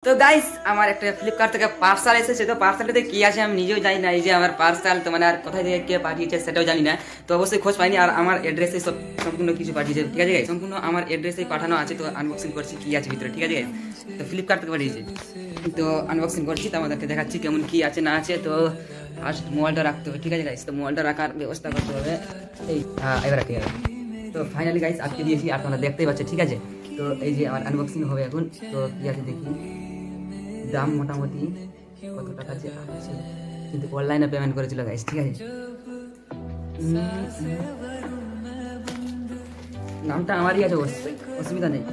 তো গাইস আমার একটা ফ্লিপকার্ট থেকে পার্সেল এসেছে। তো পার্সেলটাতে কি আছে আমি নিজেও জানি না। এই যে আমার পার্সেল তো মানে আর কোথায় থেকে কে পাঠিয়েছে সেটাও জানি না। তো অবশ্যই খোঁজ পাইনি। আর আমার অ্যাড্রেসে সব সম্পূর্ণ কিছু পাঠিয়েছে, ঠিক আছে গাইস, সম্পূর্ণ আমার অ্যাড্রেসেই পাঠানো আছে। তো আনবক্সিং করছি কি আছে ভিতরে, ঠিক আছে গাইস। তো ফ্লিপকার্ট থেকে পাঠিয়েছে, তো আনবক্সিং করছি, তো আমাদেরকে দেখাচ্ছি কেমন কি আছে না আছে। তো ফার্স্ট মোবাইলটা রাখতে হবে, ঠিক আছে গাইস। তো মোবাইলটা রাখার ব্যবস্থা করতে হবে। এই এবার রাখতে হবে। তো ফাইনালি গাইস আজকে দিয়েছি, আর তোমরা দেখতেই পাচ্ছ, ঠিক আছে। তো এই যে আমার আনবক্সিং হবে এখন। তো কি আছে দেখি, দাম মোটামুটি কত টাকা আছে, কিন্তু অনলাইনে পেমেন্ট করেছিল গাইস, ঠিক আছে। নামটা আমারই আছে, অসুবিধা নেই।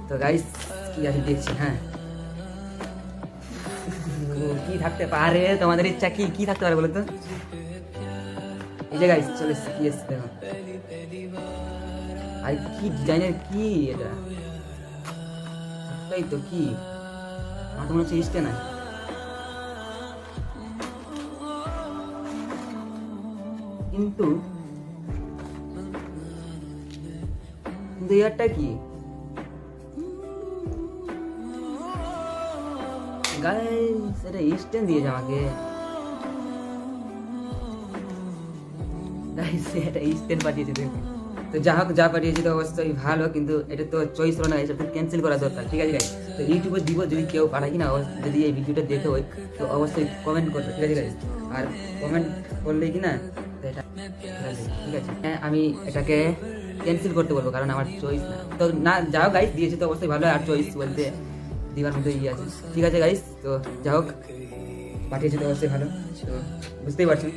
তো গাইস কি আছে দেখছি, হ্যাঁ কি থাকতে পারে, তোমাদের ইচ্ছা কি কি থাকতে পারে বলো তো। এই যে গাইস চলে এসছে, কি এসছে দেখো। আর কি ডিজাইনের, কি এটা, তাই তো কি আমার তো মনে হচ্ছে ইস্টে না, কিন্তু ইয়ারটা কি গাইস, এটা স্ট্যান্ড দিয়েছে আমাকে গাইস, এটা স্ট্যান্ড পাঠিয়েছে দেখুন। তো যা হোক, যা পাঠিয়েছি তো অবশ্যই ভালো, কিন্তু এটা তো চয়েস হলো না, এটা ক্যান্সেল করা দরকার, ঠিক আছে গাইস। তো ইউটিউবে দিব, যদি কেউ পাঠায় কিনা, যদি এই ভিডিওটা দেখে হয় তো অবশ্যই কমেন্ট করবে, ঠিক আছে গাইস। আর কমেন্ট করলেই কিনা এটা ঠিক আছে, হ্যাঁ আমি এটাকে ক্যান্সেল করতে বলবো, কারণ আমার চয়েস না। তো না যাও গাইস, দিয়েছে তো অবশ্যই ভালো, আর চয়েস বলতে দিবার মধ্যে ইয়ে আছে, ঠিক আছে গাইস। তো যা হোক পাঠিয়েছে তো অবশ্যই ভালো, তো বুঝতেই পারছেন।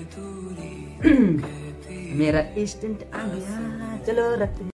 मेरा इंस्टेंट आ गया, चलो रखते हैं।